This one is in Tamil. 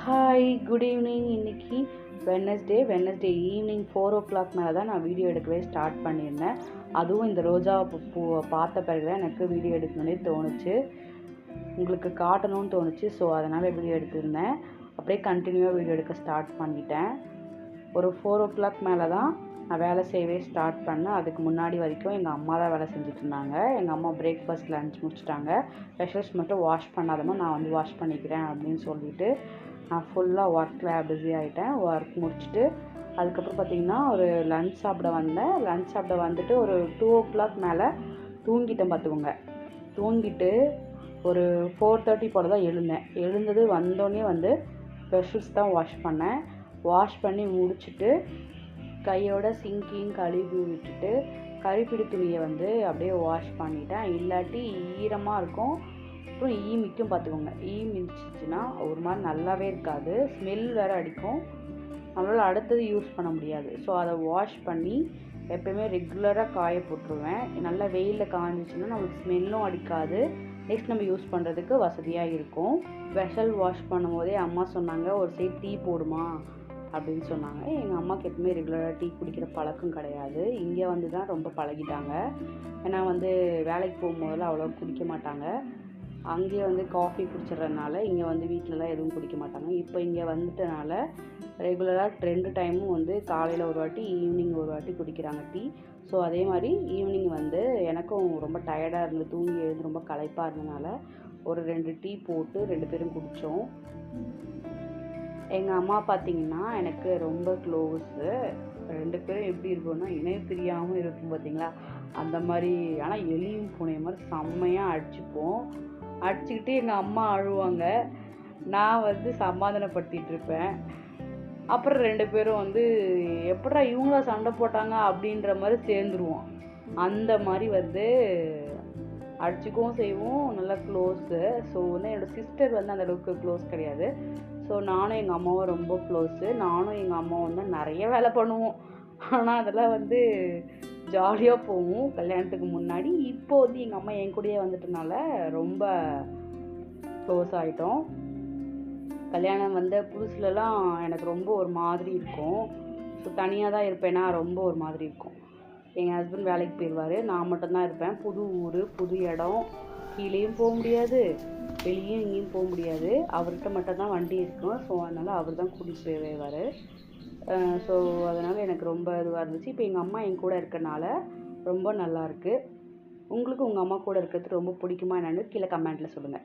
Hi, good evening. இன்றைக்கி வெனஸ்டே ஈவினிங் 4 o'clock மேலே தான் நான் வீடியோ எடுக்கவே ஸ்டார்ட் பண்ணியிருந்தேன். அதுவும் இந்த ரோஜா பூவை பார்த்த பிறகு தான் எனக்கு வீடியோ எடுக்கணுன்னே தோணுச்சு, உங்களுக்கு காட்டணும்னு தோணுச்சு. ஸோ அதனால் வீடியோ எடுத்திருந்தேன். அப்படியே கண்டினியூவாக வீடியோ எடுக்க ஸ்டார்ட் பண்ணிட்டேன். ஒரு 4 o'clock மேலே தான் நான் வேலை செய்யவே ஸ்டார்ட் பண்ணேன். அதுக்கு முன்னாடி வரைக்கும் எங்கள் அம்மா தான் வேலை செஞ்சுட்டு இருந்தாங்க. எங்கள் அம்மா பிரேக்ஃபாஸ்ட் லன்ச் முடிச்சிட்டாங்க. வெஷல்ஸ் மட்டும் வாஷ் பண்ணாதமா நான் வந்து வாஷ் பண்ணிக்கிறேன் அப்படின்னு சொல்லிவிட்டு நான் ஃபுல்லாக ஒர்க்கில் பிஸி ஆகிட்டேன். ஒர்க் முடிச்சுட்டு அதுக்கப்புறம் பார்த்திங்கன்னா ஒரு லன்ச் சாப்பிட வந்தேன். லன்ச் சாப்பிட வந்துட்டு ஒரு 2 o'clock மேலே தூங்கிட்டேன் பார்த்துக்கோங்க. தூங்கிட்டு ஒரு 4:30 போல் தான் எழுந்தது. வந்தோடனே வந்து வெஷல்ஸ் தான் வாஷ் பண்ணேன். வாஷ் பண்ணி முடிச்சுட்டு கையோட சிங்கையும் கழுவி விட்டுட்டு கறிப்பிடி துணியை வந்து அப்படியே வாஷ் பண்ணிட்டேன். இல்லாட்டி ஈரமாக இருக்கும், அப்புறம் மிக்கும் பார்த்துக்கோங்க. மிதிச்சிச்சுன்னா ஒரு மாதிரி நல்லாவே இருக்காது, ஸ்மெல் வேறு அடிக்கும், நம்மளால் அடுத்தது யூஸ் பண்ண முடியாது. ஸோ அதை வாஷ் பண்ணி எப்போயுமே ரெகுலராக காய போட்டுருவேன். நல்லா வெயிலில் காய்ஞ்சிச்சின்னா நம்மளுக்கு ஸ்மெல்லும் அடிக்காது, நெக்ஸ்ட் நம்ம யூஸ் பண்ணுறதுக்கு வசதியாக இருக்கும். வெஷல் வாஷ் பண்ணும் போதே அம்மா சொன்னாங்க, ஒரு சைடு டீ போடுமா அப்படின்னு சொன்னாங்க. எங்கள் அம்மாவுக்கு எப்பவுமே ரெகுலராக டீ குடிக்கிற பழக்கம் கிடையாது. இங்கே வந்து தான் ரொம்ப பழகிட்டாங்க. ஏன்னா வந்து வேலைக்கு போகும்போதெல்லாம் அவ்வளோ குடிக்க மாட்டாங்க. அங்கேயே வந்து காஃபி குடிச்சிட்றதுனால இங்கே வந்து வீட்டிலலாம் எதுவும் குடிக்க மாட்டாங்க. இப்போ இங்கே வந்துட்டனால ரெகுலராக 2 டைமும் வந்து காலையில் ஒரு வாட்டி ஈவினிங் ஒரு வாட்டி குடிக்கிறாங்க டீ. ஸோ அதே மாதிரி ஈவினிங் வந்து எனக்கும் ரொம்ப டயர்டாக இருந்தது, தூங்கி எழுந்து ரொம்ப களைப்பாக இருந்ததுனால ஒரு 2 டீ போட்டு 2 பேரும் குடித்தோம். எங்கள் அம்மா பார்த்திங்கன்னா எனக்கு ரொம்ப க்ளோஸு. 2 பேரும் எப்படி இருக்கும்னா இணை பிரியாமல் இருக்கும் பார்த்திங்களா, அந்த மாதிரி. ஆனால் எலியும் பூனை மாதிரி செம்மையாக அடிச்சுப்போம். அடிச்சுக்கிட்டு எங்கள் அம்மா அழுவாங்க, நான் வந்து சமாதானப்படுத்திகிட்டு இருப்பேன். அப்புறம் 2 பேரும் வந்து எப்படா இவங்களா சண்டை போட்டாங்க அப்படின்ற மாதிரி சேர்ந்துருவோம். அந்த மாதிரி வந்து அடிச்சுக்கவும் செய்வோம், நல்லா க்ளோஸு. ஸோ வந்து என்னோடய சிஸ்டர் வந்து அந்தளவுக்கு க்ளோஸ் கிடையாது. ஸோ நானும் எங்கள் அம்மாவும் ரொம்ப க்ளோஸு. நானும் எங்கள் அம்மாவும் வந்து நிறைய வேலை பண்ணுவோம். ஆனால் அதெல்லாம் வந்து ஜாலியாக போவோம் கல்யாணத்துக்கு முன்னாடி. இப்போ வந்து எங்கள் அம்மா என் கூடயே வந்துட்டனால ரொம்ப க்ளோஸ் ஆகிட்டோம். கல்யாணம் வந்த புதுசுலலாம் எனக்கு ரொம்ப ஒரு மாதிரி இருக்கும். ஸோ தனியாக தான் இருப்பேன்னா ரொம்ப ஒரு மாதிரி இருக்கும். எங்கள் ஹஸ்பண்ட் வேலைக்கு போயிடுவார், நான் மட்டும்தான் இருப்பேன். புது ஊர், புது இடம், கீழேயும் போக முடியாது, வெளியும் எங்கேயும் போக முடியாது. அவர்கிட்ட மட்டும்தான் வண்டி இருக்கும். ஸோ அதனால் அவர் தான் கூட்டிகிட்டு போயிடுவார். ஸோ அதனால் எனக்கு ரொம்ப இதுவாக இருந்துச்சு. இப்போ எங்கள் அம்மா என் கூட இருக்கனால ரொம்ப நல்லாயிருக்கு. உங்களுக்கு உங்கள் அம்மா கூட இருக்கிறது ரொம்ப பிடிக்குமா என்னன்னு கீழே கமெண்ட்டில் சொல்லுங்கள்.